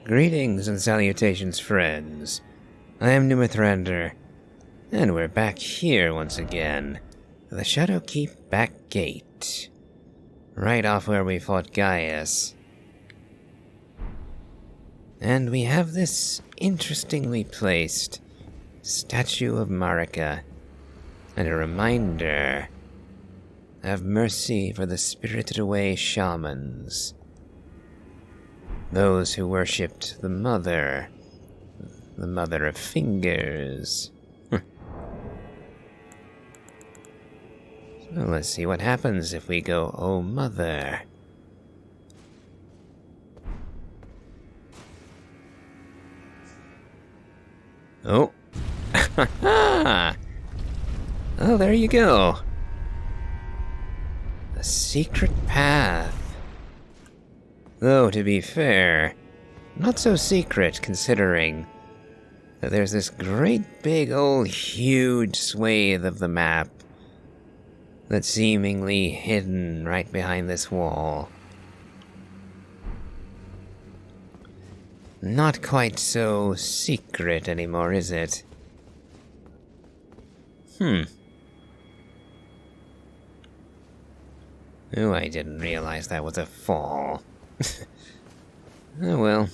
Greetings and salutations, friends. I am Numithrander, and we're back here once again. The Shadowkeep back gate. Right off where we fought Gaius. And we have this interestingly placed statue of Marika, and a reminder: have mercy for the spirited away shamans. Those who worshipped the mother of fingers. So let's see what happens if we go, oh mother. Oh. Oh, there you go. A secret path. Though, to be fair, not so secret considering that there's this great big old huge swathe of the map that's seemingly hidden right behind this wall. Not quite so secret anymore, is it? Oh, I didn't realize that was a fall. Oh well.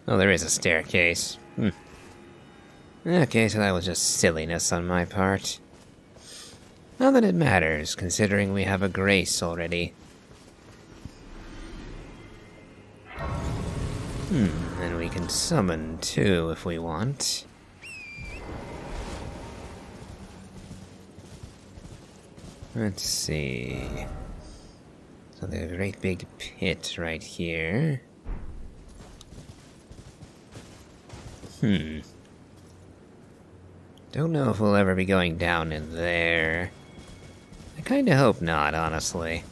Oh, there is a staircase. Okay, so that was just silliness on my part. Not that it matters, considering we have a grace already. And we can summon too if we want. Let's see. So there's a great big pit right here. Don't know if we'll ever be going down in there. I kinda hope not, honestly.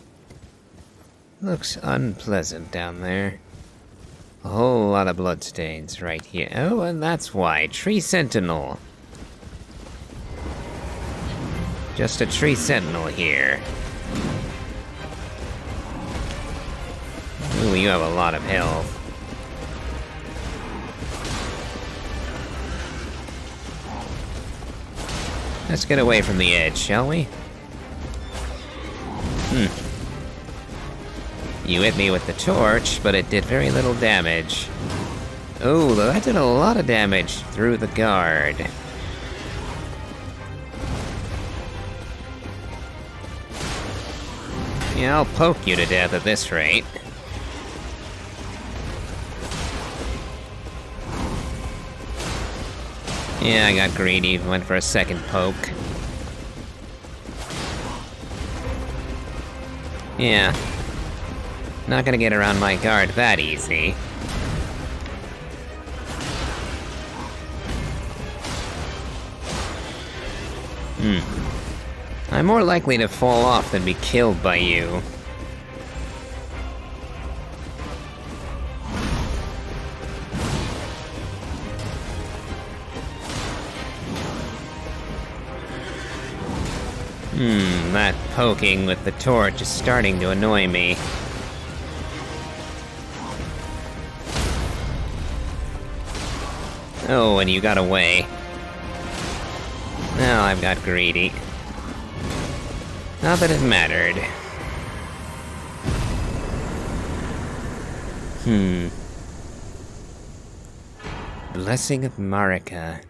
Looks unpleasant down there. A whole lot of bloodstains right here. Oh, and that's why. Tree Sentinel. Just a tree sentinel here. Ooh, you have a lot of health. Let's get away from the edge, shall we? You hit me with the torch, but it did very little damage. Oh, that did a lot of damage through the guard. Yeah, I'll poke you to death at this rate. Yeah, I got greedy, went for a second poke. Yeah. Not gonna get around my guard that easy. I'm more likely to fall off than be killed by you. That poking with the torch is starting to annoy me. Oh, and you got away. Now I've got greedy. Not that it mattered. Blessing of Marika.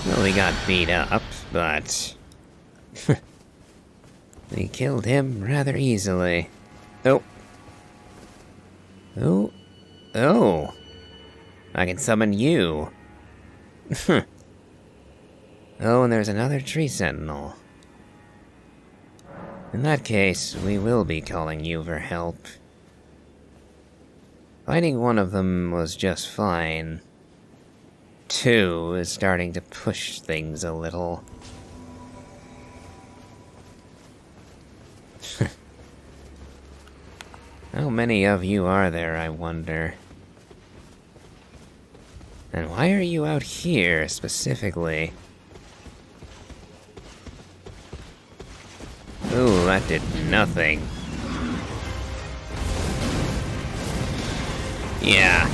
Well, he got beat up, but we killed him rather easily. Oh. Oh. Oh. I can summon you. Oh, and there's another tree sentinel. In that case, we will be calling you for help. Fighting one of them was just fine. Two is starting to push things a little. How many of you are there, I wonder? And why are you out here, specifically? Ooh, that did nothing. Yeah.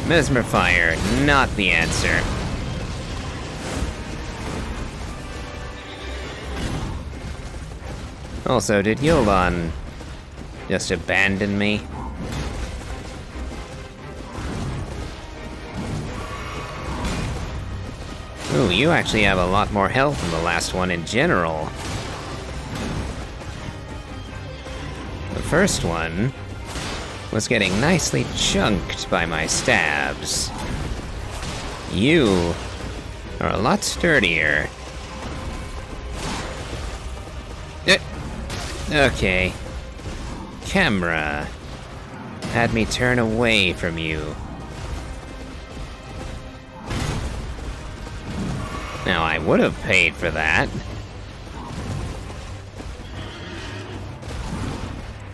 Mesmer Fire, not the answer. Also, did Yolan just abandon me? Ooh, you actually have a lot more health than the last one in general. The first one was getting nicely chunked by my stabs. You are a lot sturdier. Okay. Camera had me turn away from you. Now, I would have paid for that.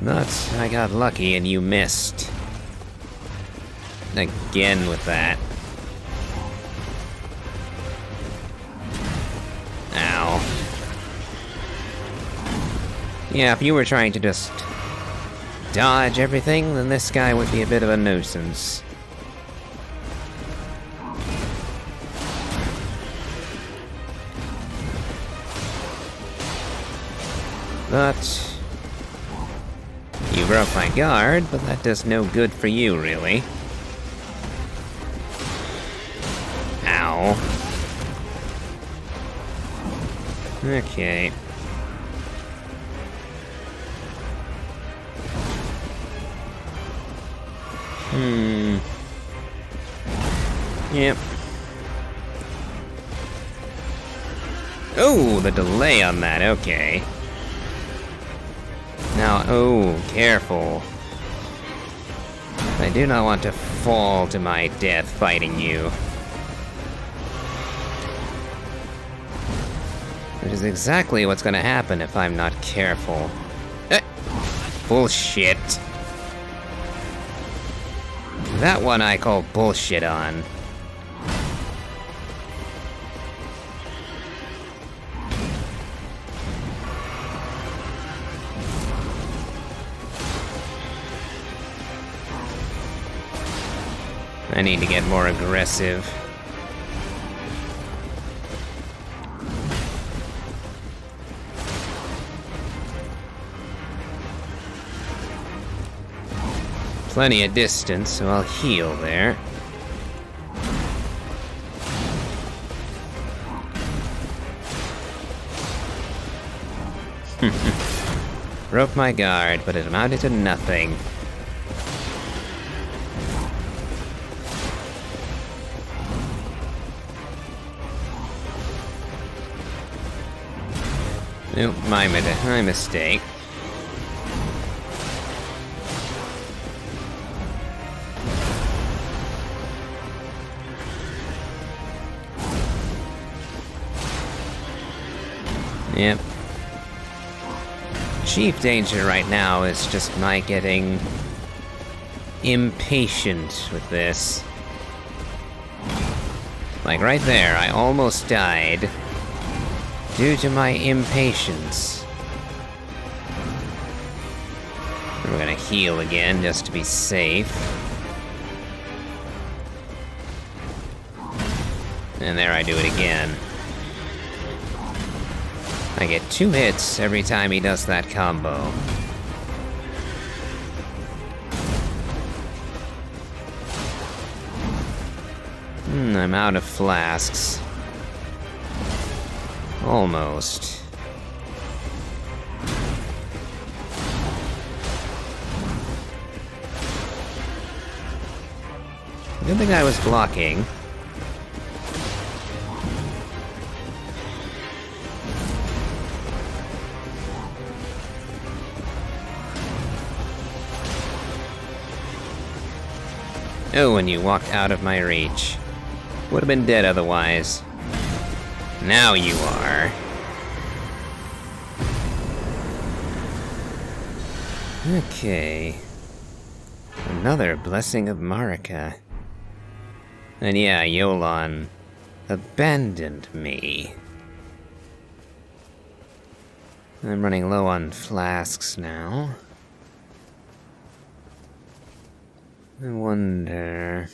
But I got lucky and you missed. Again with that. Ow. Yeah, if you were trying to just dodge everything, then this guy would be a bit of a nuisance. But you broke my guard, but that does no good for you, really. Ow. Okay. Yep. Oh, the delay on that, okay. Now, oh, careful. I do not want to fall to my death fighting you. Which is exactly what's gonna happen if I'm not careful. Bullshit. That one I call bullshit on. I need to get more aggressive. Plenty of distance, so I'll heal there. Broke my guard, but it amounted to nothing. Nope, my mistake. Yep. Chief danger right now is just my getting impatient with this. Like right there, I almost died due to my impatience. We're gonna heal again just to be safe. And there I do it again. I get 2 hits every time he does that combo. I'm out of flasks. Almost. Good thing I was blocking. Oh, and you walked out of my reach. Would have been dead otherwise. Now you are. Okay. Another blessing of Marika. And yeah, Yolan abandoned me. I'm running low on flasks now. I wonder...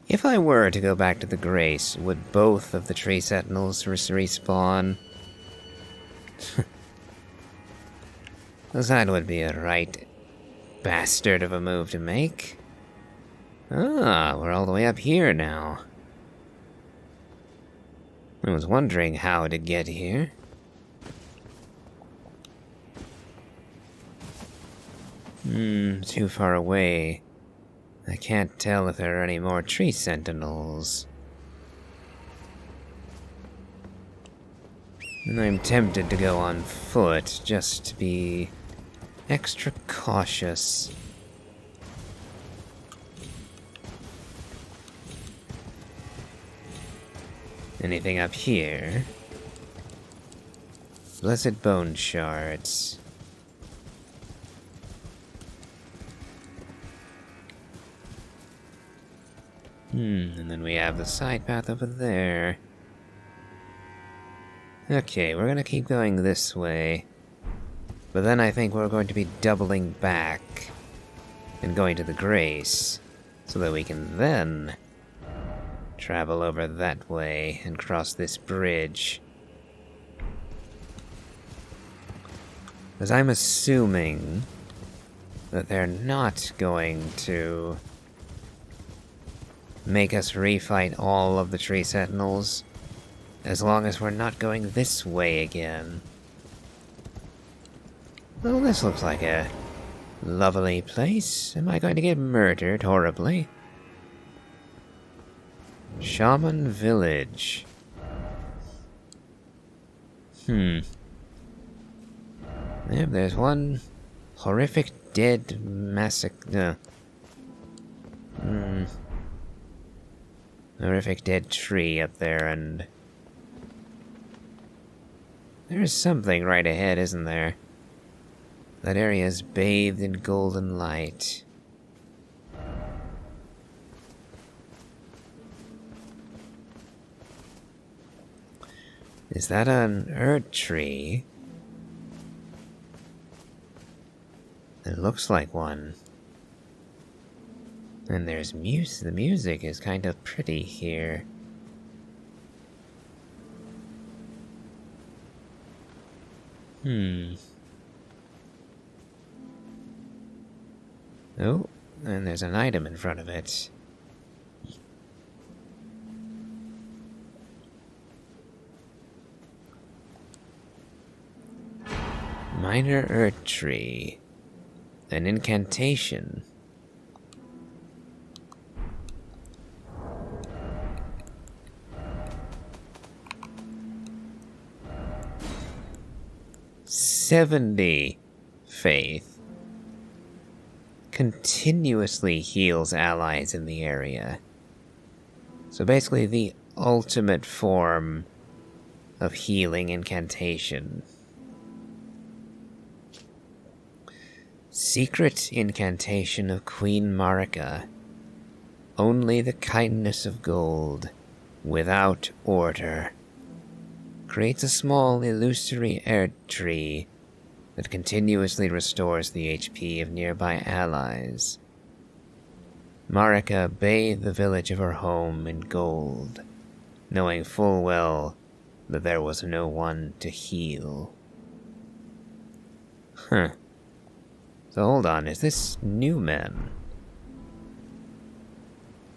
if I were to go back to the Grace, would both of the tree sentinels respawn? That would be a right bastard of a move to make. Ah, we're all the way up here now. I was wondering how to get here. Too far away. I can't tell if there are any more tree sentinels. And I'm tempted to go on foot, just to be extra cautious. Anything up here? Blessed bone shards. And then we have the side path over there. Okay, we're gonna keep going this way. But then I think we're going to be doubling back and going to the Grace, so that we can then travel over that way and cross this bridge. Because I'm assuming that they're not going to make us refight all of the tree sentinels, as long as we're not going this way again. Well, this looks like a lovely place. Am I going to get murdered horribly? Shaman Village. Yep, there's one horrific dead massacre. Horrific dead tree up there, and there's something right ahead, isn't there? That area is bathed in golden light. Is that an Erdtree? It looks like one. And there's music. The music is kind of pretty here. Oh, and there's an item in front of it. Minor Erdtree. An incantation. "70 faith. Continuously heals allies in the area." So basically the ultimate form of healing incantation. Secret incantation of Queen Marika. Only the kindness of gold, without order. Creates a small illusory Erdtree that continuously restores the HP of nearby allies. Marika bathed the village of her home in gold, knowing full well that there was no one to heal. So hold on, is this Newman?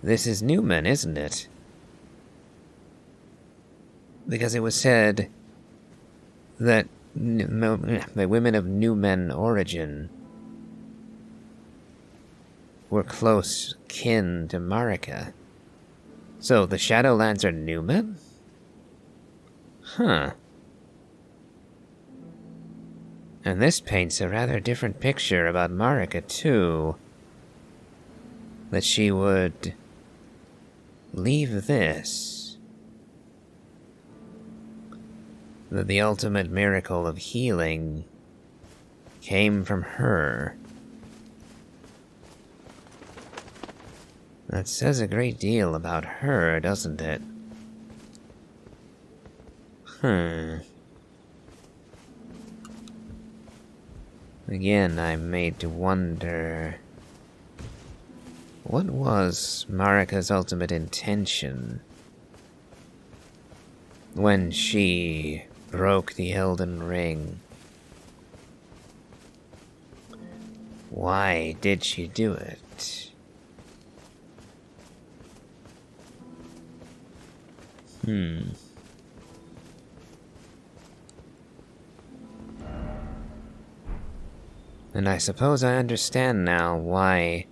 This is Newman, isn't it? Because it was said that the women of Newman origin were close kin to Marika. So the Shadowlands are Newman? And this paints a rather different picture about Marika, too. That she would leave this. That the ultimate miracle of healing came from her. That says a great deal about her, doesn't it? Again, I'm made to wonder, what was Marika's ultimate intention when she broke the Elden Ring? Why did she do it? And I suppose I understand now why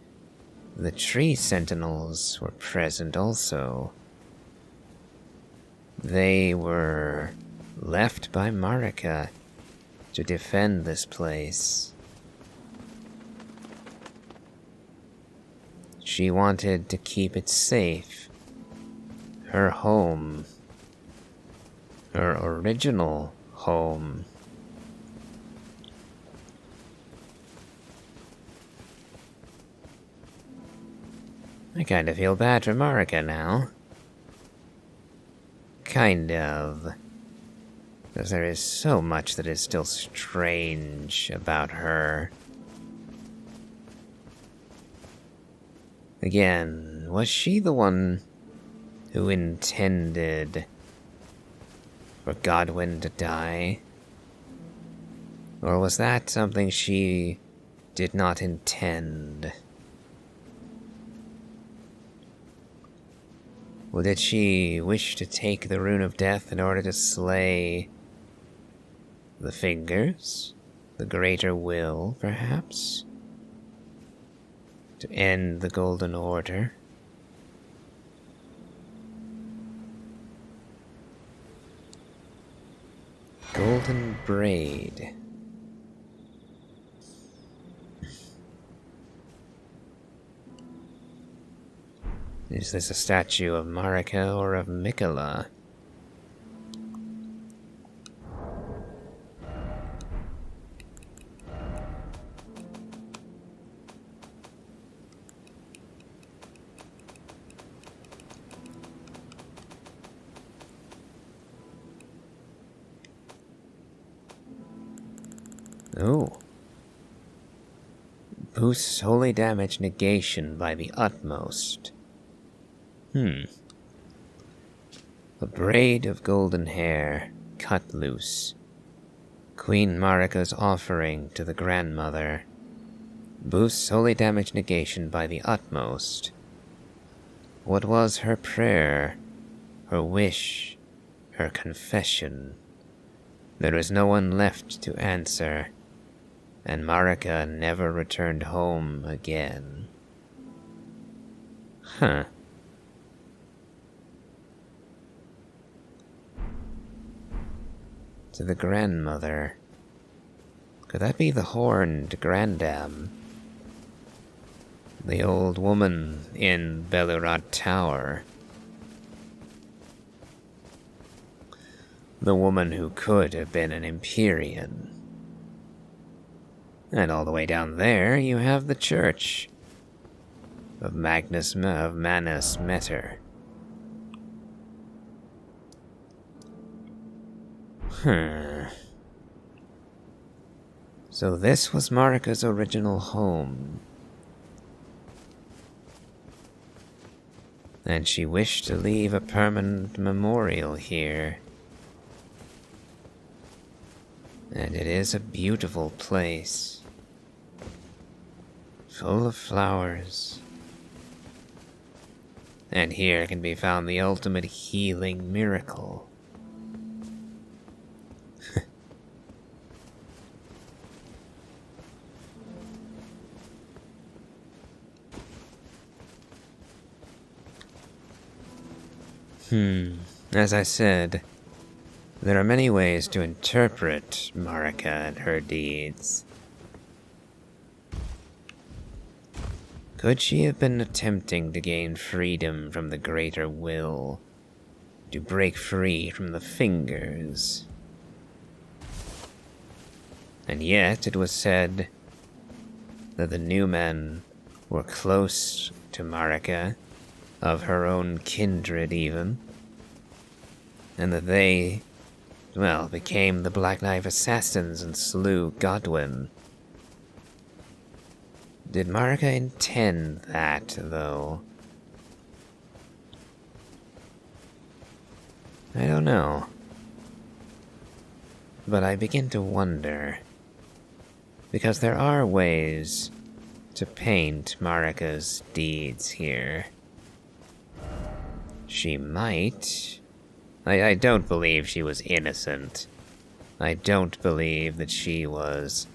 the tree sentinels were present also. They were left by Marika to defend this place. She wanted to keep it safe. Her home. Her original home. I kind of feel bad for Marika now. Kind of. Because there is so much that is still strange about her. Again, was she the one who intended for Godwin to die? Or was that something she did not intend? Or did she wish to take the Rune of Death in order to slay the Fingers? The Greater Will, perhaps? To end the Golden Order? Golden Braid. Is this a statue of Marika or of Mikola? Oh. Boosts holy damage negation by the utmost. A braid of golden hair, cut loose. Queen Marika's offering to the grandmother. Boosts holy damage negation by the utmost. What was her prayer, her wish, her confession? There was no one left to answer, and Marika never returned home again. Huh. To the grandmother. Could that be the horned grandam? The old woman in Belurad Tower. The woman who could have been an Empyrean. And all the way down there you have the church of Manus Meter. So this was Marika's original home. And she wished to leave a permanent memorial here. And it is a beautiful place. Full of flowers. And here can be found the ultimate healing miracle. As I said, there are many ways to interpret Marika and her deeds. Could she have been attempting to gain freedom from the Greater Will, to break free from the Fingers? And yet it was said that the new men were close to Marika, of her own kindred even, and that they, became the Black Knife Assassins and slew Godwin. Did Marika intend that, though? I don't know. But I begin to wonder. Because there are ways to paint Marika's deeds here. She might... I don't believe she was innocent. I don't believe that she was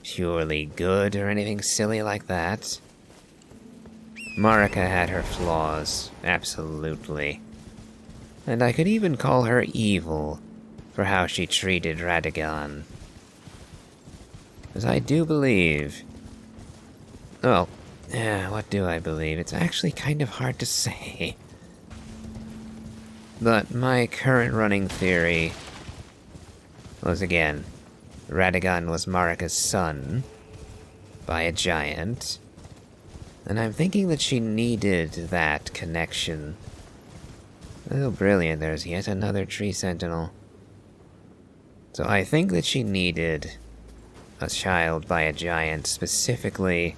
purely good or anything silly like that. Marika had her flaws, absolutely. And I could even call her evil for how she treated Radagon. As I do believe... Well, what do I believe? It's actually kind of hard to say. But my current running theory was, again, Radagon was Marika's son by a giant, and I'm thinking that she needed that connection. Oh, brilliant, there's yet another tree sentinel. So I think that she needed a child by a giant specifically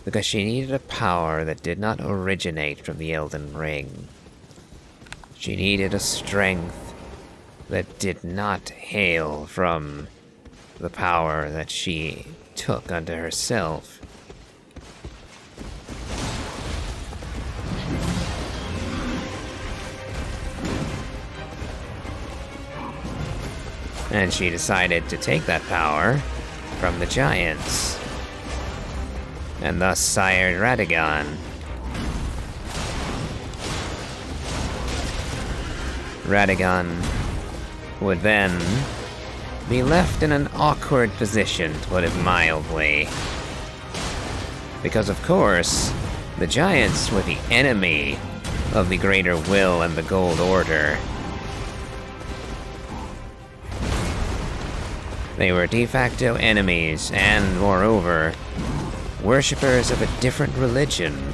because she needed a power that did not originate from the Elden Ring. She needed a strength that did not hail from the power that she took unto herself. And she decided to take that power from the giants, and thus sired Radagon. Radagon would then be left in an awkward position, to put it mildly. Because of course, the giants were the enemy of the Greater Will and the Gold Order. They were de facto enemies, and moreover, worshippers of a different religion.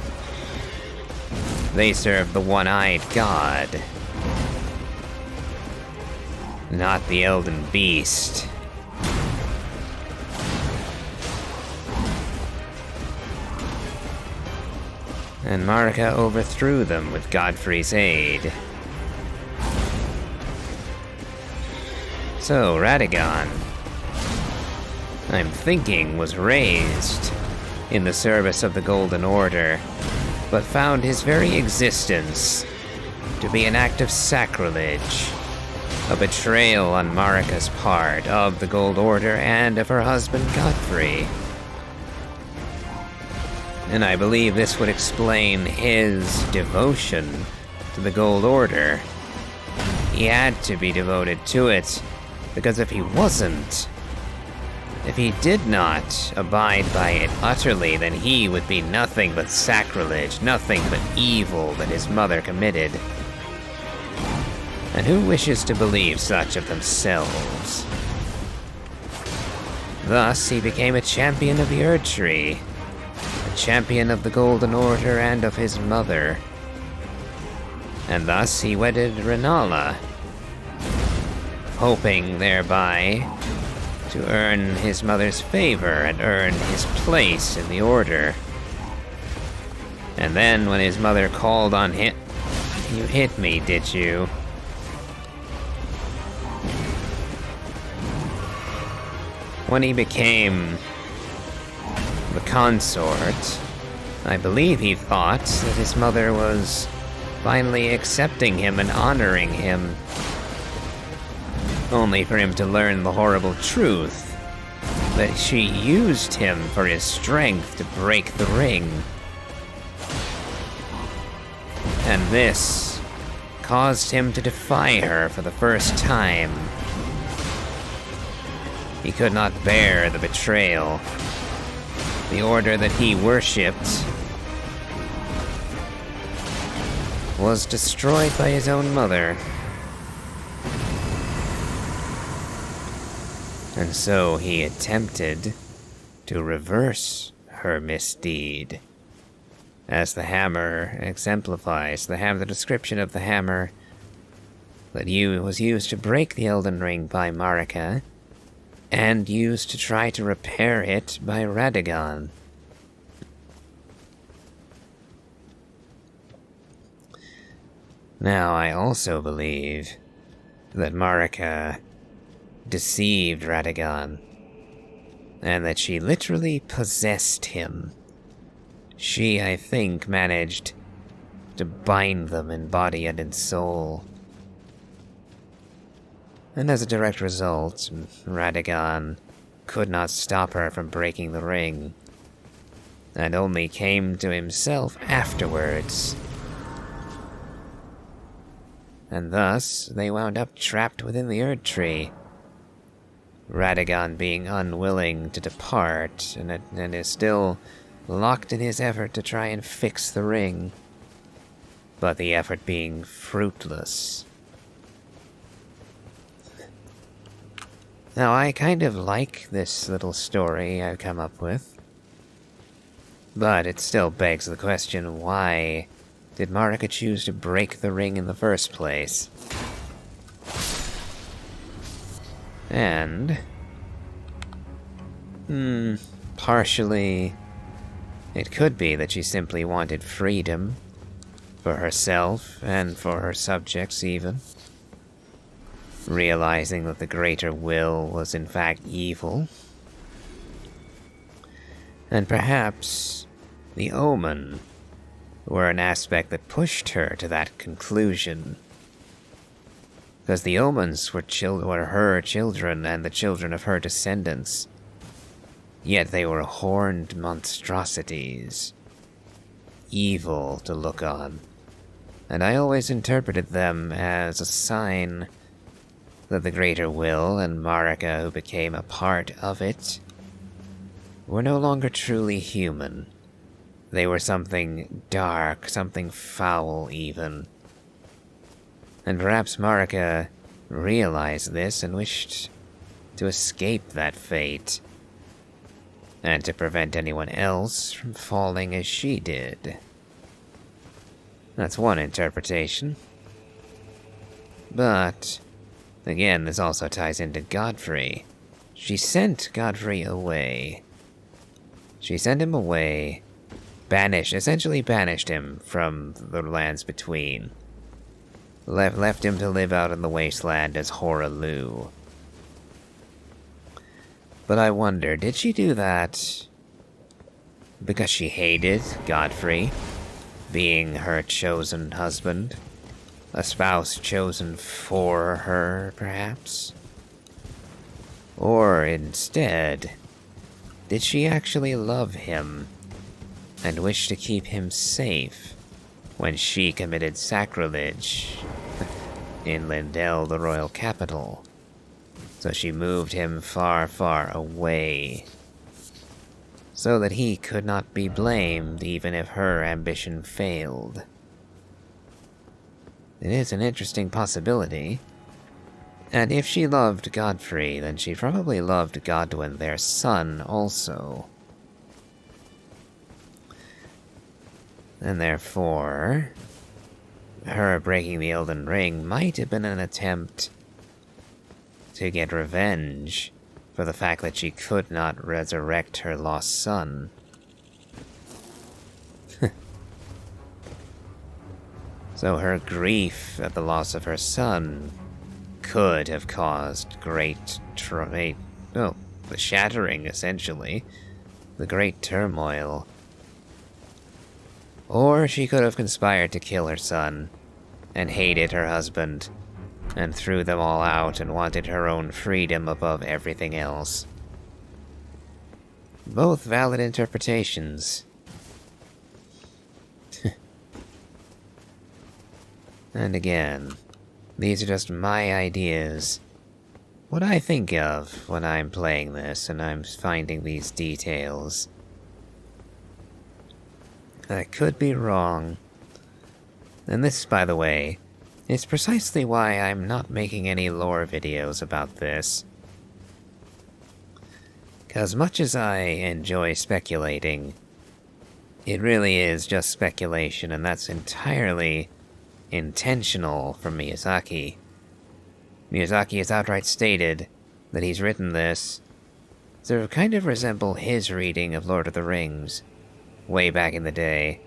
They served the one-eyed god, not the Elden Beast. And Marika overthrew them with Godfrey's aid. So, Radagon, I'm thinking, was raised in the service of the Golden Order, but found his very existence to be an act of sacrilege, a betrayal on Marika's part of the Gold Order and of her husband Godfrey. And I believe this would explain his devotion to the Gold Order. He had to be devoted to it, because if he wasn't, if he did not abide by it utterly, then he would be nothing but sacrilege, nothing but evil that his mother committed. And who wishes to believe such of themselves? Thus, he became a champion of the Erdtree, a champion of the Golden Order and of his mother. And thus he wedded Renala, hoping thereby to earn his mother's favor and earn his place in the Order. And then when his mother called on him, "You hit me, did you?" When he became the consort, I believe he thought that his mother was finally accepting him and honoring him, only for him to learn the horrible truth that she used him for his strength to break the ring. And this caused him to defy her for the first time. He could not bear the betrayal. The order that he worshipped was destroyed by his own mother. And so he attempted to reverse her misdeed. As the hammer exemplifies, the description of the hammer that was used to break the Elden Ring by Marika, and used to try to repair it by Radagon. Now, I also believe that Marika deceived Radagon, and that she literally possessed him. She, I think, managed to bind them in body and in soul. And as a direct result, Radagon could not stop her from breaking the ring, and only came to himself afterwards. And thus, they wound up trapped within the Erdtree. Radagon being unwilling to depart, and is still locked in his effort to try and fix the ring, but the effort being fruitless. Now, I kind of like this little story I've come up with, but it still begs the question, why did Marika choose to break the ring in the first place? And partially, it could be that she simply wanted freedom for herself and for her subjects even, realizing that the greater will was in fact evil. And perhaps the omen were an aspect that pushed her to that conclusion. Because the omens were her children and the children of her descendants. Yet they were horned monstrosities, evil to look on. And I always interpreted them as a sign that the greater will and Marika, who became a part of it, were no longer truly human. They were something dark, something foul even. And perhaps Marika realized this and wished to escape that fate, and to prevent anyone else from falling as she did. That's one interpretation. But, again, this also ties into Godfrey. She sent Godfrey away. She sent him away, essentially banished him from the lands between. Left him to live out in the wasteland as Horalu. But I wonder, did she do that because she hated Godfrey, being her chosen husband? A spouse chosen for her, perhaps? Or instead, did she actually love him and wish to keep him safe when she committed sacrilege in Lindell, the royal capital? So she moved him far, far away, so that he could not be blamed even if her ambition failed. It is an interesting possibility. And if she loved Godfrey, then she probably loved Godwyn, their son, also. And therefore, her breaking the Elden Ring might have been an attempt to get revenge for the fact that she could not resurrect her lost son. So her grief at the loss of her son could have caused the shattering, essentially, the great turmoil. Or she could have conspired to kill her son, and hated her husband, and threw them all out and wanted her own freedom above everything else. Both valid interpretations. And again, these are just my ideas. What I think of when I'm playing this and I'm finding these details. I could be wrong. And this, by the way, is precisely why I'm not making any lore videos about this. 'Cause much as I enjoy speculating, it really is just speculation, and that's entirely intentional from Miyazaki. Miyazaki has outright stated that he's written this to kind of resemble his reading of Lord of the Rings way back in the day.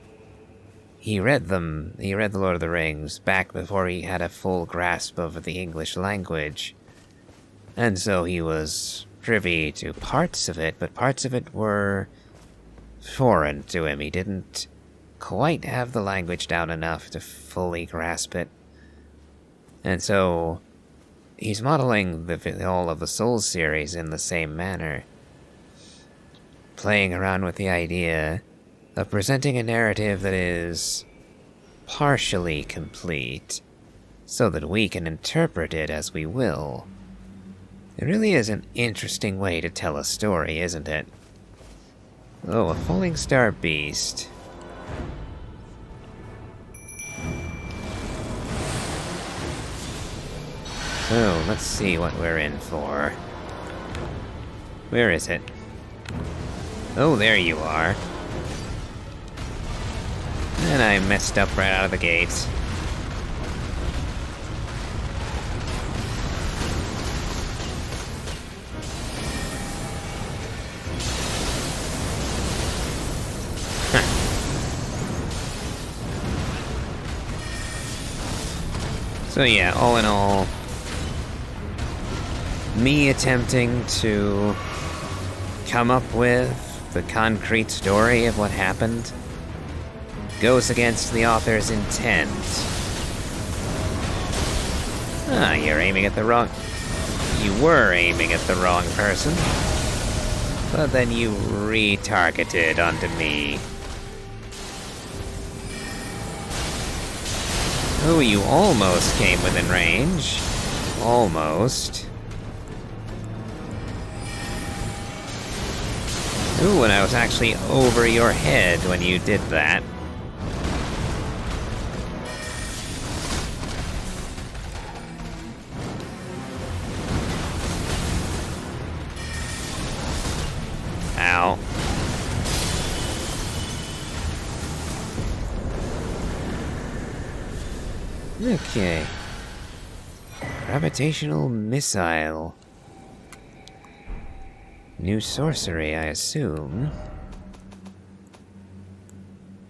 he read them. He read The Lord of the Rings back before he had a full grasp of the English language. And so he was privy to parts of it, but parts of it were foreign to him. He didn't quite have the language down enough to fully grasp it. And so he's modeling all of the Souls series in the same manner, playing around with the idea of presenting a narrative that is partially complete, so that we can interpret it as we will. It really is an interesting way to tell a story, isn't it? Oh, a falling star beast. So, let's see what we're in for. Where is it? Oh, there you are. And I messed up right out of the gate. So yeah, all in all, me attempting to come up with the concrete story of what happened goes against the author's intent. Ah, you're aiming at the wrong... You were aiming at the wrong person, but then you retargeted onto me. Oh, you almost came within range. Almost. Ooh, and I was actually over your head when you did that. Ow. Okay. Gravitational missile. New sorcery, I assume.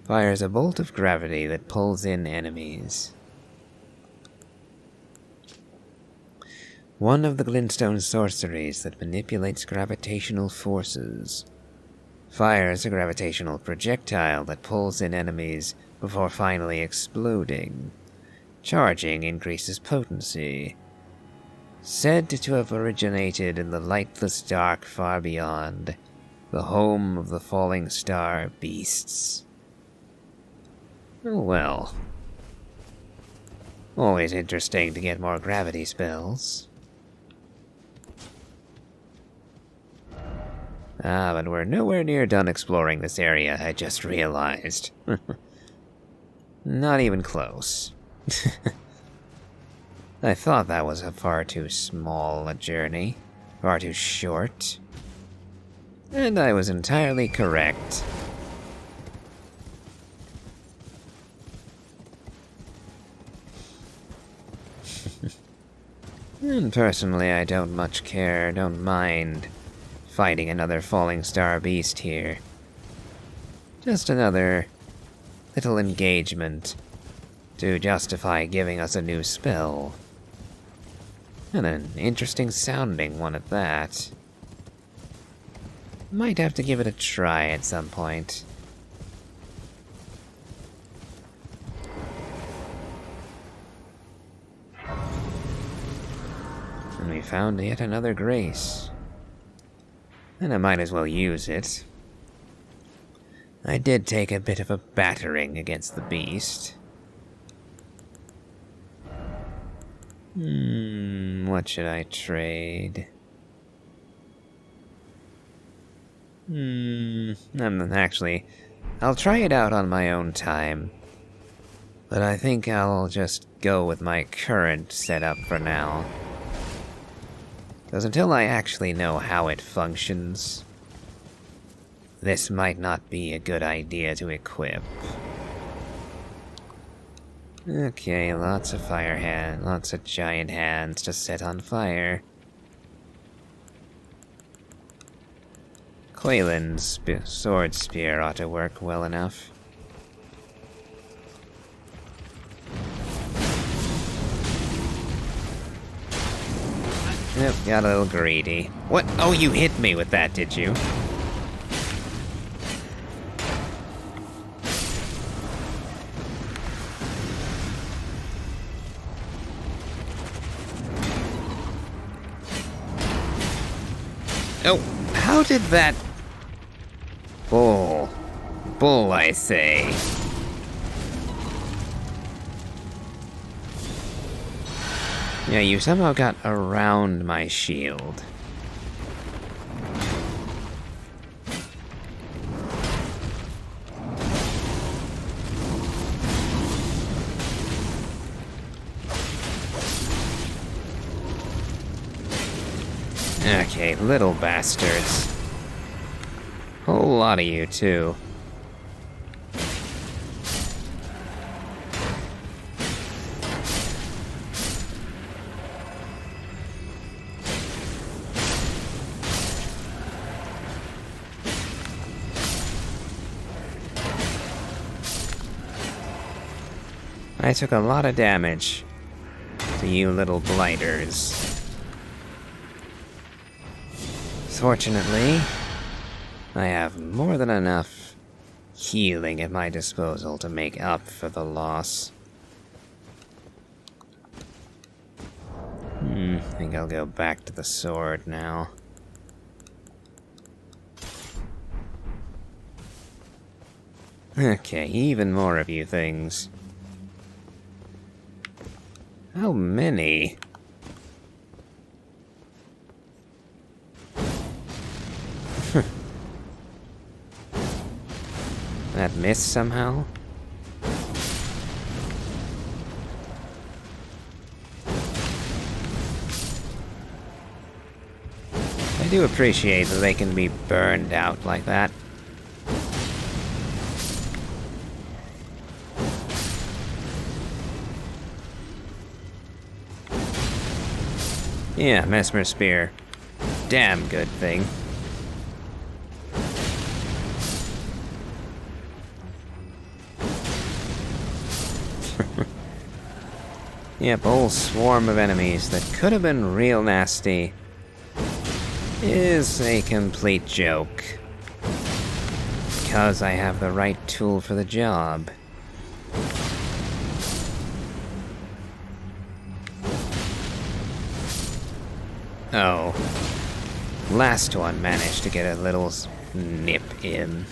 Fires a bolt of gravity that pulls in enemies. One of the glintstone sorceries that manipulates gravitational forces. Fires a gravitational projectile that pulls in enemies before finally exploding. Charging increases potency. Said to have originated in the lightless dark far beyond, the home of the falling star beasts. Oh well. Always interesting to get more gravity spells. Ah, but we're nowhere near done exploring this area, I just realized. Not even close. I thought that was a far too small a journey, far too short. And I was entirely correct. And personally, I don't mind fighting another falling star beast here. Just another little engagement to justify giving us a new spell. And an interesting sounding one at that. Might have to give it a try at some point. And we found yet another grace. And I might as well use it. I did take a bit of a battering against the beast. What should I trade? Actually, I'll try it out on my own time. But I think I'll just go with my current setup for now. Because until I actually know how it functions, this might not be a good idea to equip. Okay, lots of lots of giant hands to set on fire. Quaylen's sword spear ought to work well enough. Nope, got a little greedy. What? Oh, you hit me with that, did you? Oh, how did that... Bull. Bull, I say. Yeah, you somehow got around my shield. Okay, little bastards. Whole lot of you, too. I took a lot of damage to you little blighters. Fortunately, I have more than enough healing at my disposal to make up for the loss. I think I'll go back to the sword now. Okay, even more of you things. How many? That missed somehow? I do appreciate that they can be burned out like that. Yeah, Mesmer Spear. Damn good thing. Yep, a whole swarm of enemies that could have been real nasty is a complete joke. Because I have the right tool for the job. Oh. Last one managed to get a little nip in.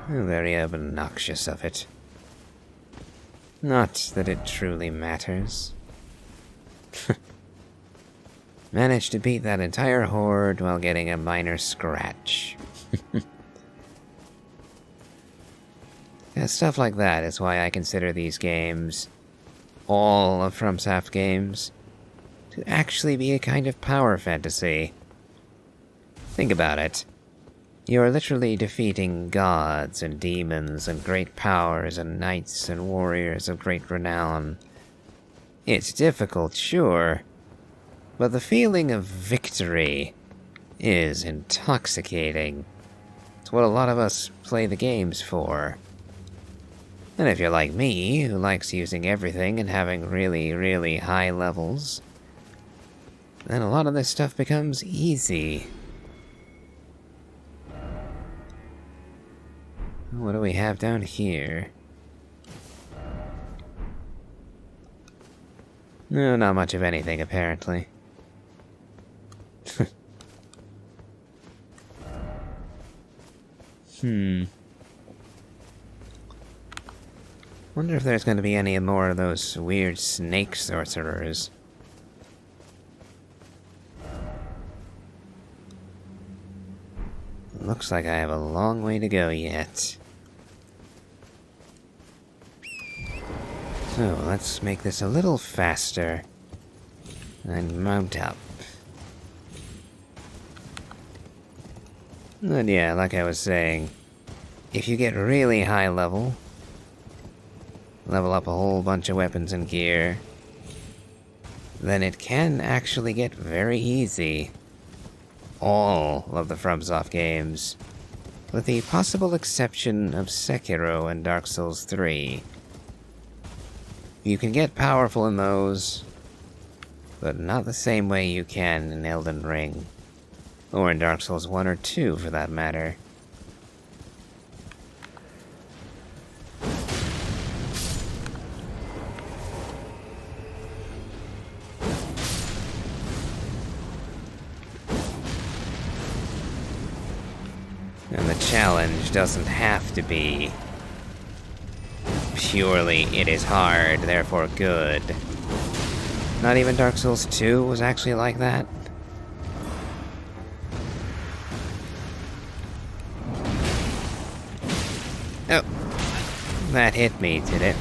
Very obnoxious of it. Not that it truly matters. Managed to beat that entire horde while getting a minor scratch. Yeah, stuff like that is why I consider these games, all of FromSoft games, to actually be a kind of power fantasy. Think about it. You're literally defeating gods and demons and great powers and knights and warriors of great renown. It's difficult, sure, but the feeling of victory is intoxicating. It's what a lot of us play the games for. And if you're like me, who likes using everything and having really, really high levels, then a lot of this stuff becomes easy. What do we have down here? No, not much of anything, apparently. Wonder if there's going to be any more of those weird snake sorcerers. Looks like I have a long way to go yet. So, let's make this a little faster. And mount up. And yeah, like I was saying, if you get really high level up a whole bunch of weapons and gear, then it can actually get very easy. All of the FromSoft games, with the possible exception of Sekiro and Dark Souls 3. You can get powerful in those, but not the same way you can in Elden Ring. Or in Dark Souls 1 or 2, for that matter. And the challenge doesn't have to be purely it is hard, therefore good. Not even Dark Souls 2 was actually like that. Oh, that hit me, did it?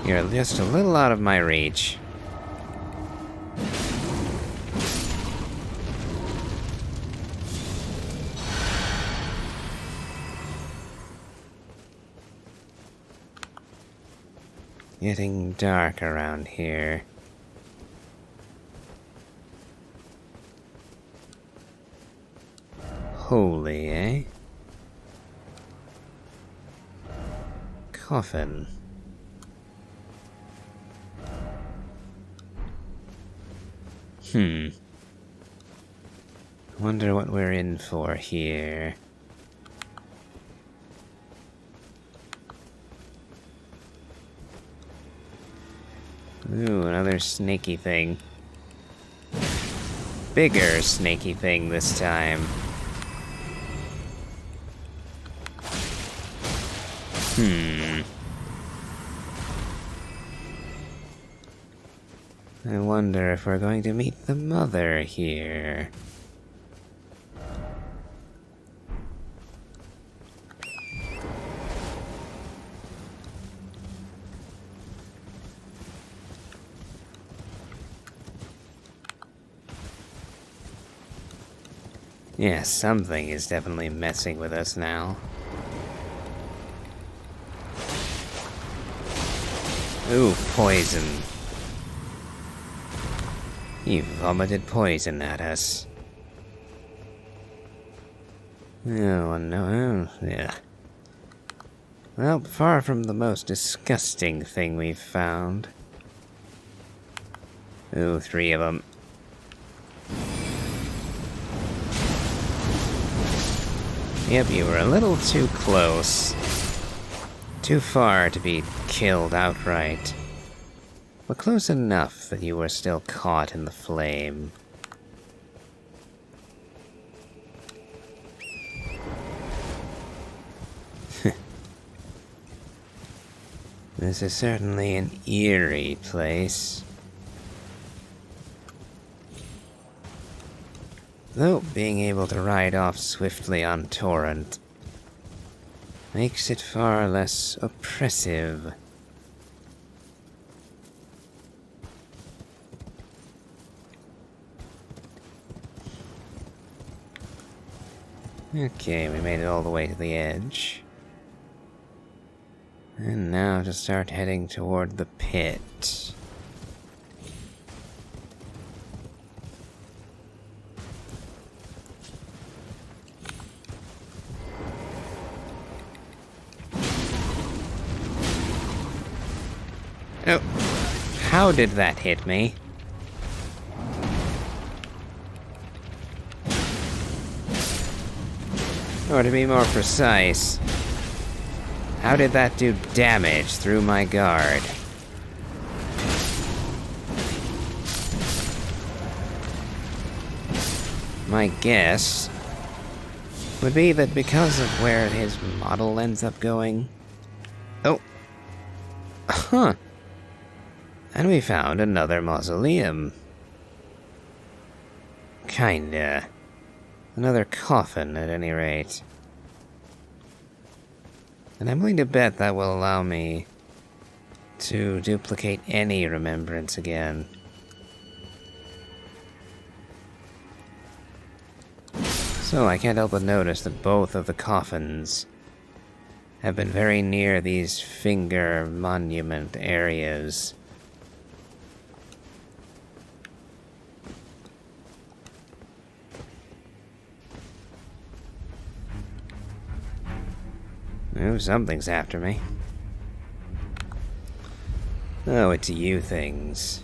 You're just a little out of my reach. Getting dark around here. Holy, eh? Coffin. Wonder what we're in for here. Ooh, another snaky thing. Bigger snaky thing this time. I wonder if we're going to meet the mother here. Yeah, something is definitely messing with us now. Ooh, poison. You vomited poison at us. Oh, no. Yeah. Well, far from the most disgusting thing we've found. Ooh, 3 of them. Yep, you were a little too close. Too far to be killed outright. But close enough that you were still caught in the flame. This is certainly an eerie place. Though being able to ride off swiftly on Torrent makes it far less oppressive. Okay, we made it all the way to the edge. And now to start heading toward the pit. Oh, how did that hit me? Or to be more precise, how did that do damage through my guard? My guess would be that because of where his model ends up going... Oh. Huh. And we found another mausoleum. Kinda. Another coffin, at any rate. And I'm willing to bet that will allow me to duplicate any remembrance again. So I can't help but notice that both of the coffins have been very near these finger monument areas. Ooh, something's after me. Oh, it's you things.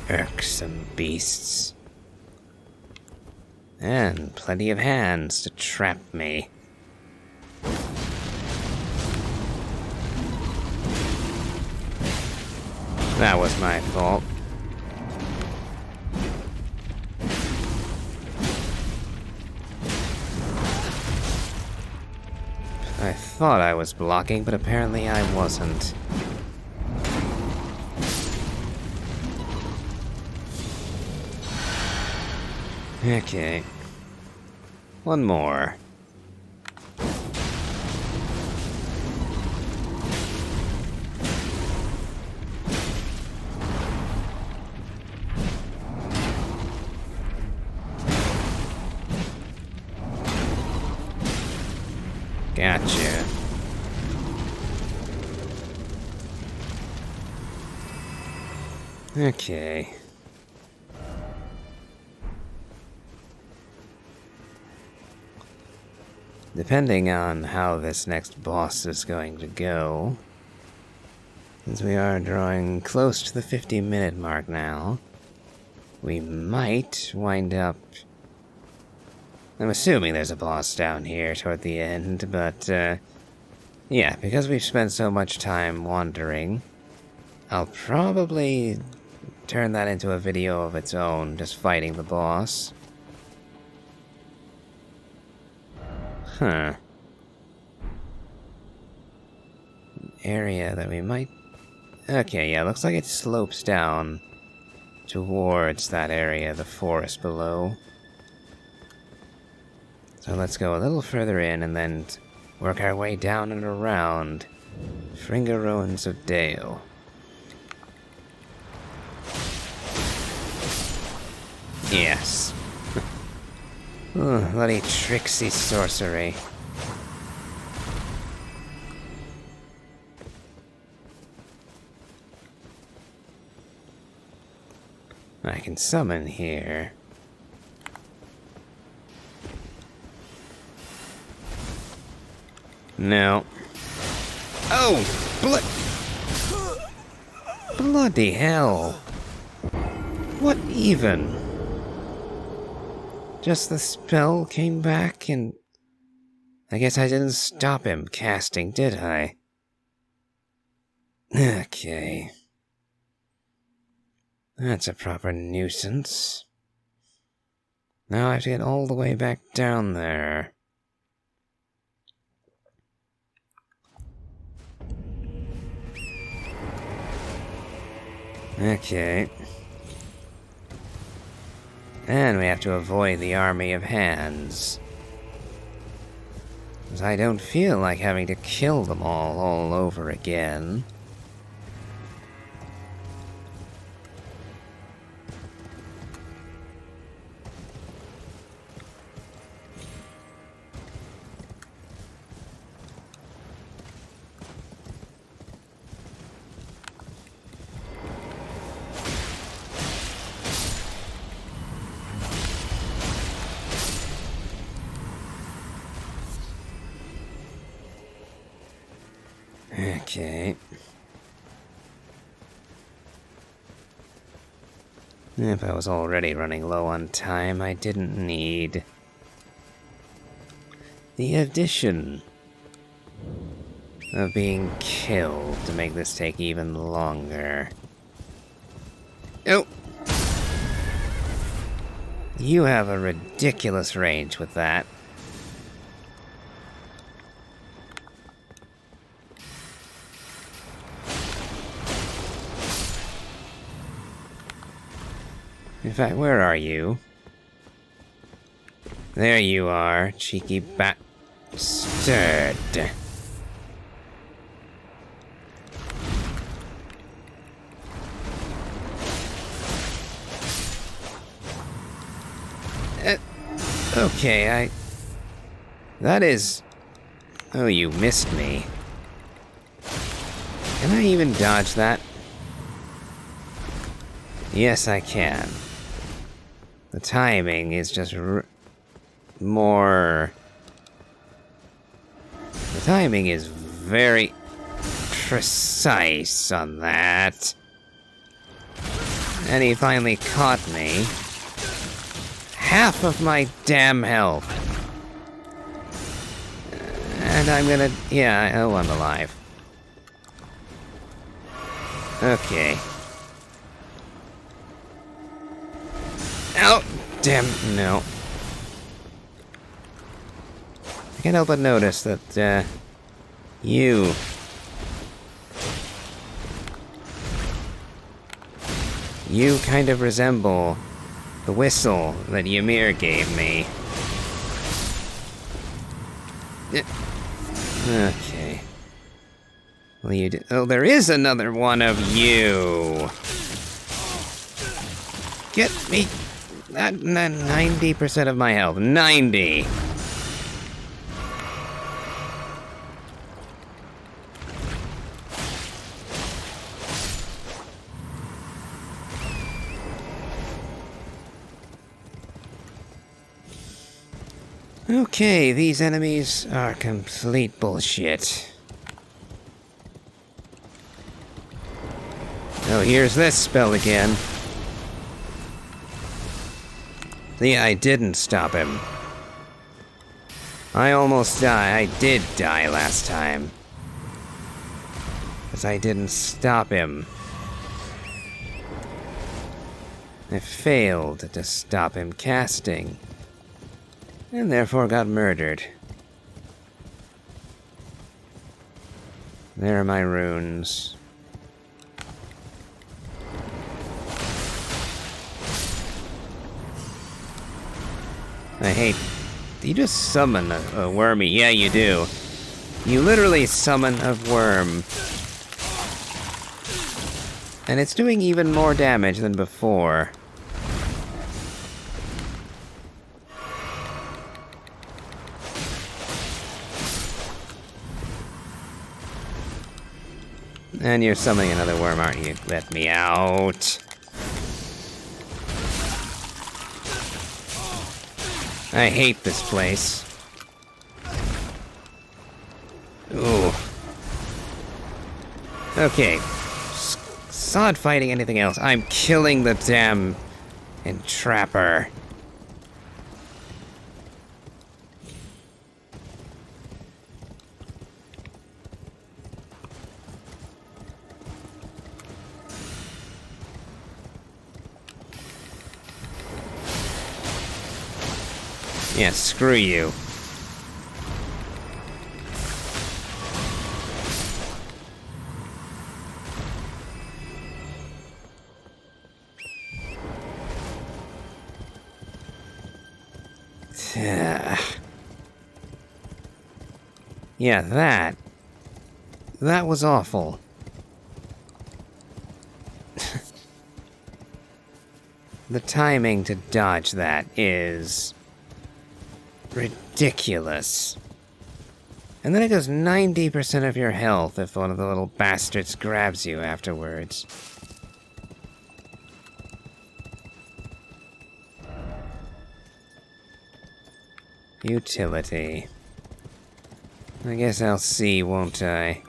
Irksome beasts. And plenty of hands to trap me. That was my fault. I thought I was blocking, but apparently I wasn't. Okay. One more. Gotcha. Okay. Depending on how this next boss is going to go, since we are drawing close to the 50-minute mark now, we might wind up... I'm assuming there's a boss down here toward the end, but, yeah, because we've spent so much time wandering, I'll probably turn that into a video of its own, just fighting the boss. Huh. An area that we might... Okay, yeah, looks like it slopes down towards that area, the forest below. So let's go a little further in and then work our way down and around Fringa Ruins of Dale. Yes. Bloody tricksy sorcery. I can summon here. No. Oh! Bloody hell! What even? Just the spell came back and... I guess I didn't stop him casting, did I? Okay. That's a proper nuisance. Now I have to get all the way back down there. Okay. And we have to avoid the army of hands. Because I don't feel like having to kill them all over again. Okay. If I was already running low on time, I didn't need the addition of being killed to make this take even longer. Oh! You have a ridiculous range with that. In fact, where are you? There you are, cheeky bastard. Okay, that is... Oh, you missed me. Can I even dodge that? Yes, I can. The timing is just more... The timing is very precise on that. And he finally caught me. Half of my damn health. And I'm gonna... Yeah, oh, I'm alive. Okay. Oh, damn, no. I can't help but notice that, you kind of resemble the whistle that Ymir gave me. Okay. Well, you did. Oh, there is another one of you. Get me that 90% of my health. 90. Okay, these enemies are complete bullshit. Oh, here's this spell again. See, I didn't stop him. I almost died. I did die last time. Because I didn't stop him. I failed to stop him casting. And therefore got murdered. There are my runes. I hate... You just summon a wormy. Yeah, you do. You literally summon a worm. And it's doing even more damage than before. And you're summoning another worm, aren't you? Let me out. I hate this place. Ooh. Okay. Sod fighting anything else. I'm killing the damn entrapper. Yeah, screw you. Yeah, that was awful. The timing to dodge that is ridiculous. And then it goes 90% of your health if one of the little bastards grabs you afterwards. Utility. I guess I'll see, won't I?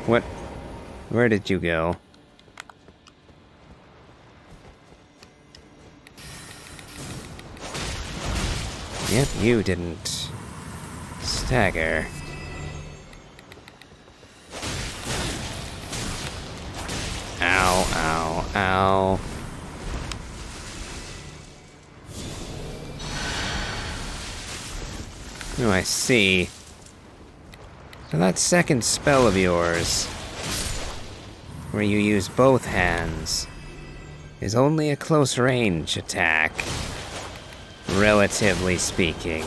What? Where did you go? Yep, you didn't stagger. Ow, ow, ow. Oh, I see. So that second spell of yours, where you use both hands, is only a close-range attack, relatively speaking.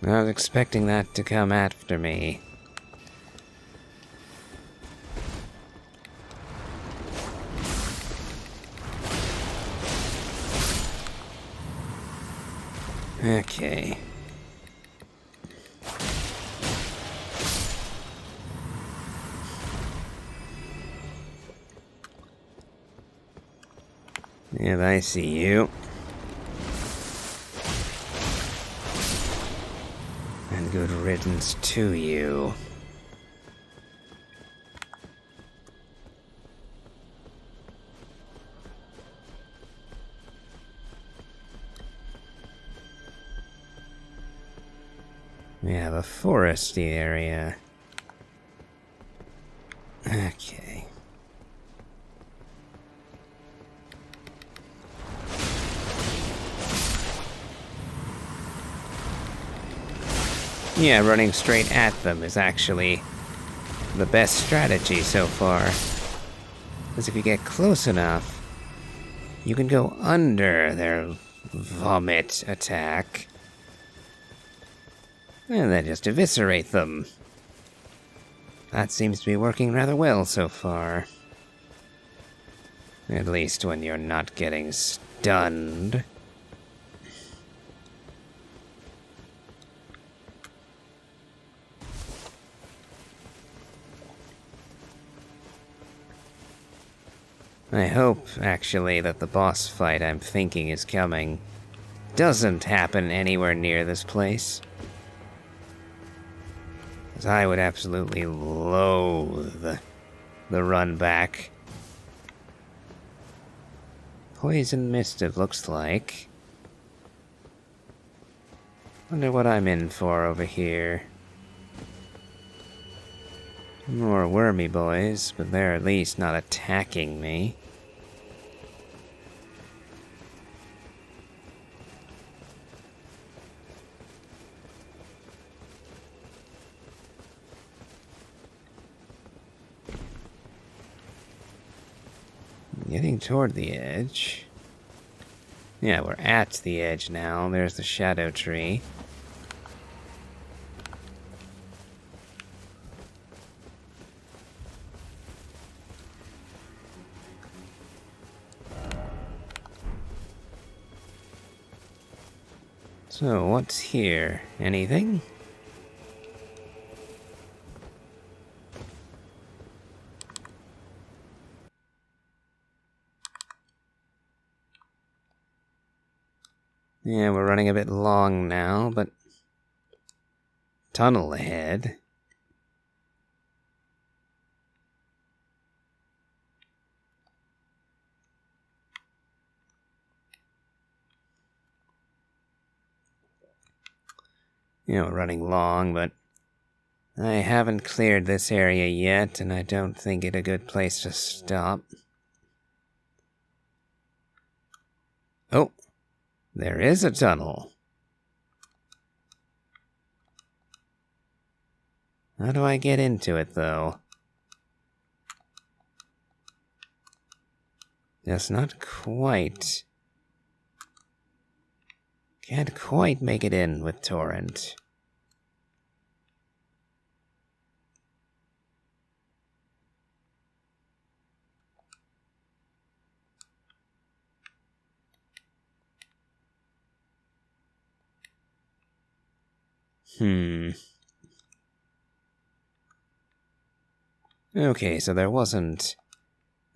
I was expecting that to come after me. Okay. Yep, I see you. And good riddance to you. We have a foresty area. Okay. Yeah, running straight at them is actually the best strategy so far. Because if you get close enough, you can go under their vomit attack. And then just eviscerate them. That seems to be working rather well so far. At least when you're not getting stunned. I hope, actually, that the boss fight I'm thinking is coming doesn't happen anywhere near this place. Because I would absolutely loathe the run back. Poison mist, it looks like. Wonder what I'm in for over here. More wormy boys, but they're at least not attacking me. Getting toward the edge. Yeah, we're at the edge now. There's the shadow tree. So, what's here? Anything? Yeah, we're running a bit long now, but... tunnel ahead. Yeah, we're running long, but... I haven't cleared this area yet, and I don't think it a good place to stop. Oh, there is a tunnel. How do I get into it, though? Just not quite. Can't quite make it in with Torrent. Okay, so there wasn't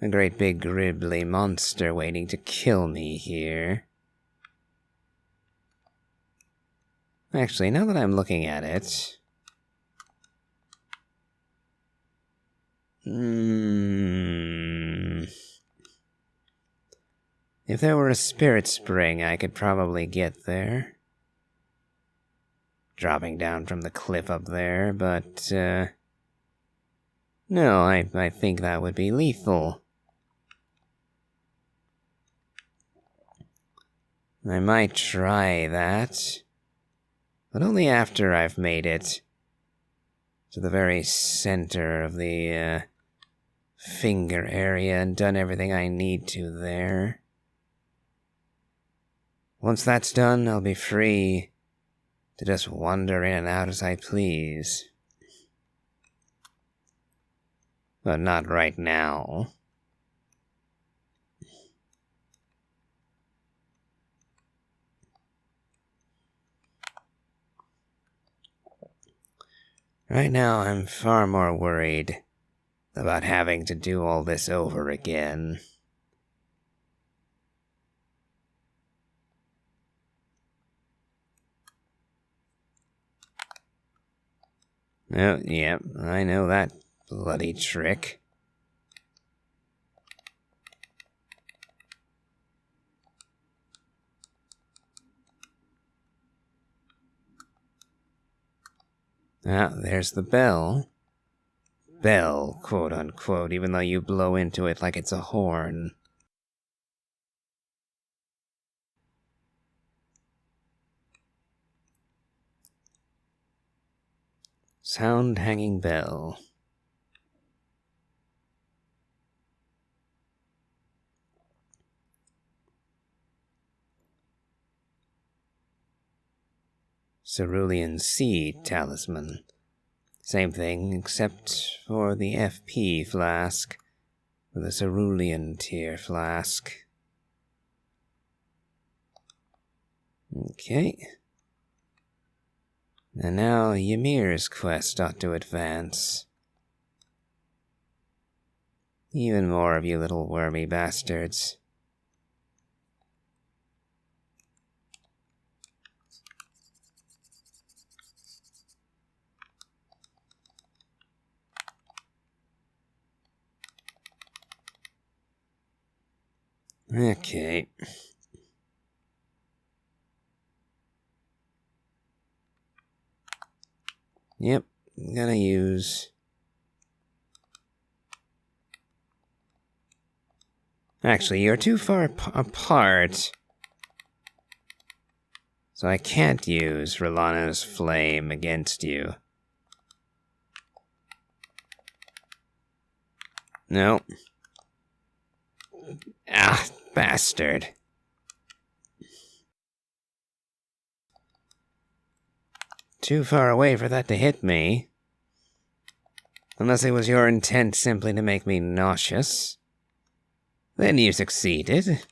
a great big gribbly monster waiting to kill me here. Actually, now that I'm looking at it... If there were a spirit spring, I could probably get there. Dropping down from the cliff up there, but, no, I think that would be lethal. I might try that, but only after I've made it to the very center of the, finger area and done everything I need to there. Once that's done, I'll be free to just wander in and out as I please. But not right now. Right now, I'm far more worried about having to do all this over again. Oh, yep, I know that bloody trick. Ah, there's the bell. Bell, quote unquote, even though you blow into it like it's a horn. Sound hanging bell. Cerulean Sea Talisman. Same thing, except for the FP flask, or the Cerulean tier flask. Okay. And now Ymir's quest ought to advance. Even more of you little wormy bastards. Okay. Yep, gonna use... Actually, you're too far apart. So I can't use Rolano's flame against you. No. Ah, bastard. Too far away for that to hit me. Unless it was your intent simply to make me nauseous. Then you succeeded.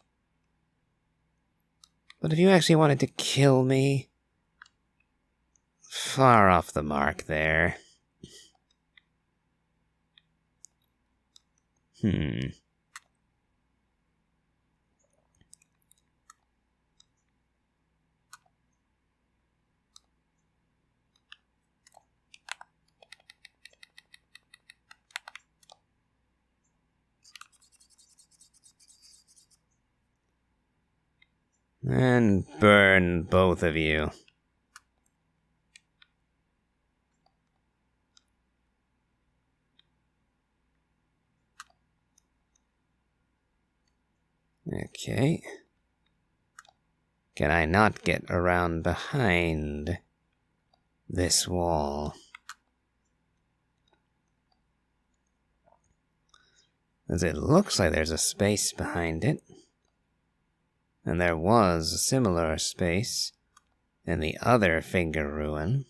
But if you actually wanted to kill me... Far off the mark there. And burn both of you. Okay. Can I not get around behind this wall? As it looks like there's a space behind it. And there was a similar space in the other finger ruin.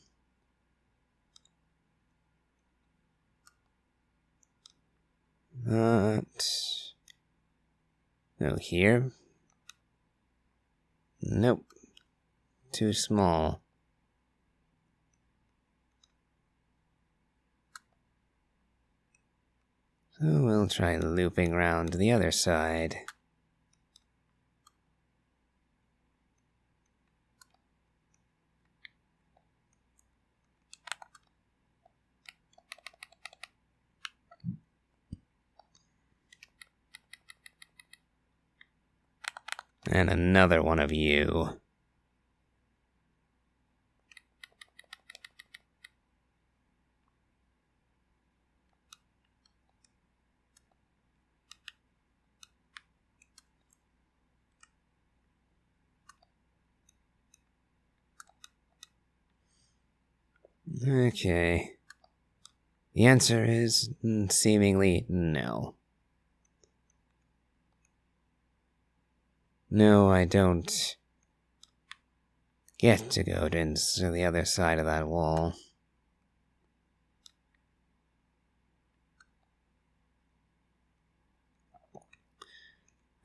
But... no, here? Nope. Too small. So we'll try looping around to the other side. And another one of you. Okay. The answer is seemingly no. No, I don't get to go to the other side of that wall.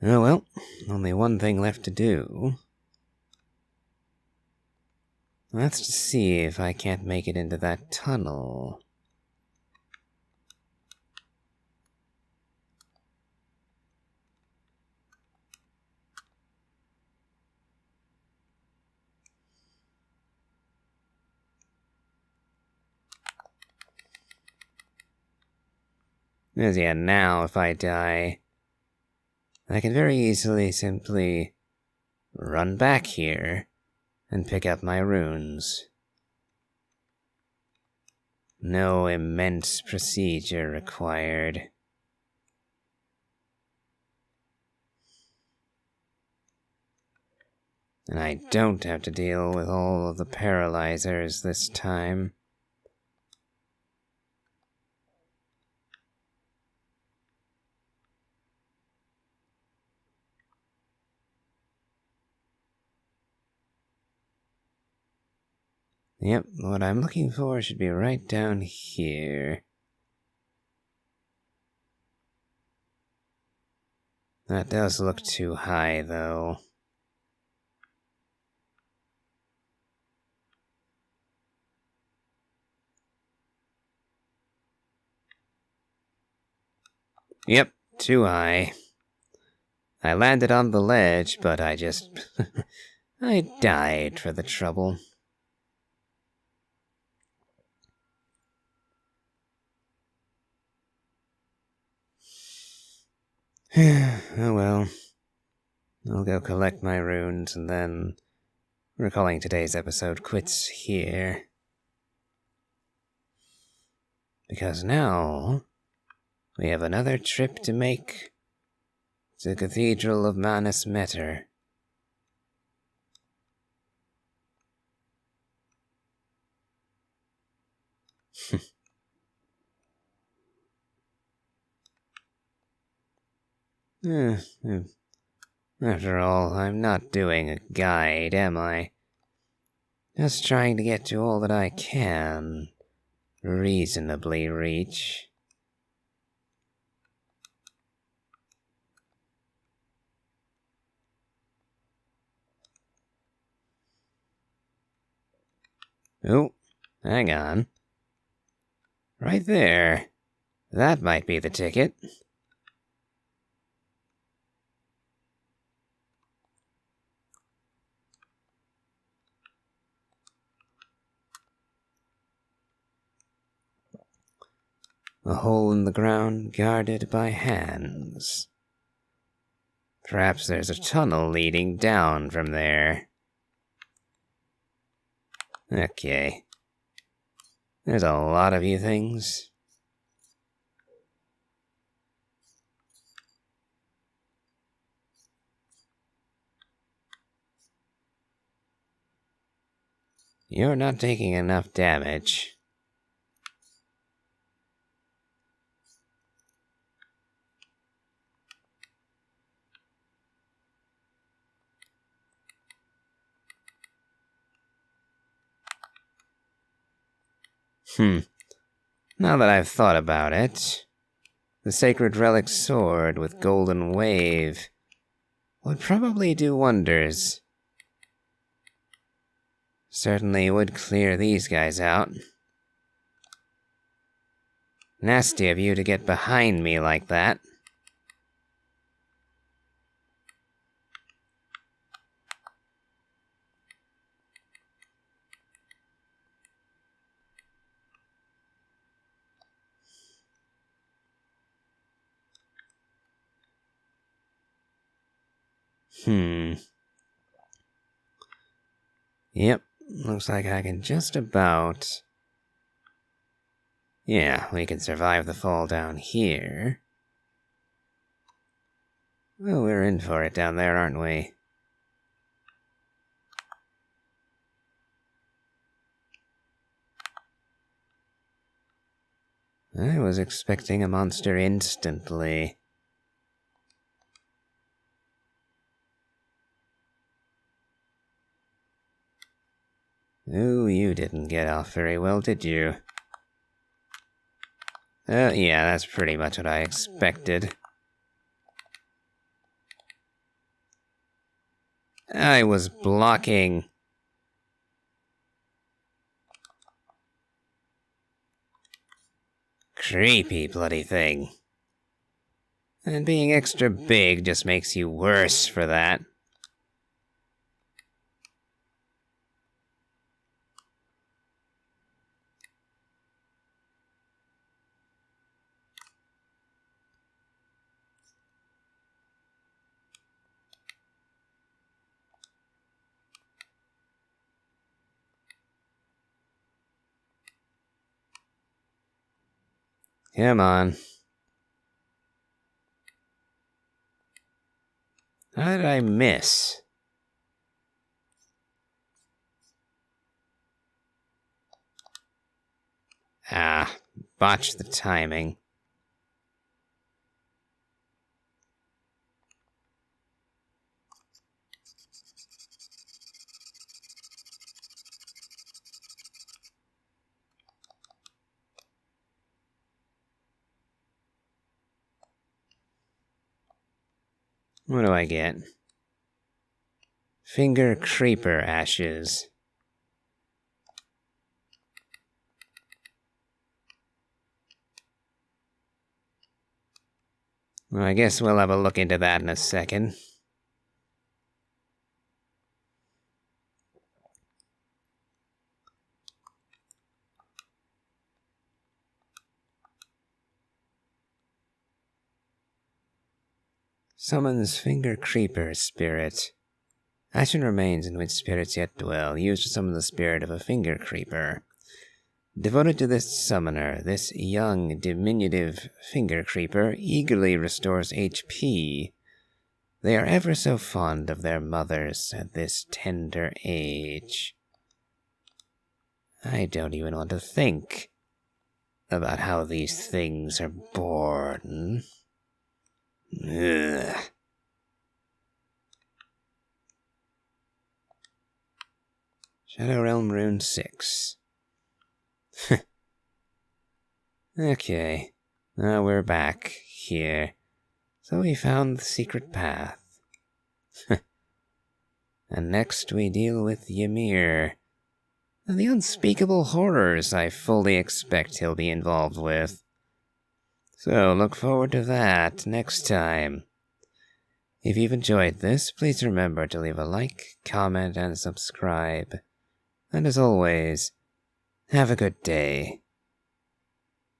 Oh well, only one thing left to do. Let's just see if I can't make it into that tunnel. As yet now, if I die, I can very easily simply run back here and pick up my runes. No immense procedure required. And I don't have to deal with all of the paralyzers this time. Yep, what I'm looking for should be right down here. That does look too high, though. Yep, too high. I landed on the ledge, but I just... I died for the trouble. Oh well. I'll go collect my runes and then... We're calling today's episode quits here. Because now... we have another trip to make to the Cathedral of Manus Meter. After all, I'm not doing a guide, am I? Just trying to get to all that I can reasonably reach. Oh, hang on. Right there. That might be the ticket. A hole in the ground guarded by hands. Perhaps there's a tunnel leading down from there. Okay. There's a lot of you things. You're not taking enough damage. Now that I've thought about it, the Sacred Relic Sword with Golden Wave would probably do wonders. Certainly would clear these guys out. Nasty of you to get behind me like that. Yep, looks like I can just about... Yeah, we can survive the fall down here. Well, we're in for it down there, aren't we? I was expecting a monster instantly. Oh, you didn't get off very well, did you? Yeah, that's pretty much what I expected. I was blocking. creepy bloody thing. And being extra big just makes you worse for that. Come on. How did I miss? Ah, botched the timing. What do I get? Finger creeper ashes. Well, I guess we'll have a look into that in a second. Summons Finger Creeper Spirit. Ashen remains in which spirits yet dwell, used to summon the spirit of a Finger Creeper. Devoted to this summoner, this young, diminutive Finger Creeper eagerly restores HP. They are ever so fond of their mothers at this tender age. I don't even want to think about how these things are born. Ugh. Shadow Realm Rune 6. Okay, now we're back here. So we found the secret path. And next we deal with Ymir, and the unspeakable horrors I fully expect he'll be involved with. So look forward to that next time. If you've enjoyed this, please remember to leave a like, comment, and subscribe. And as always, have a good day.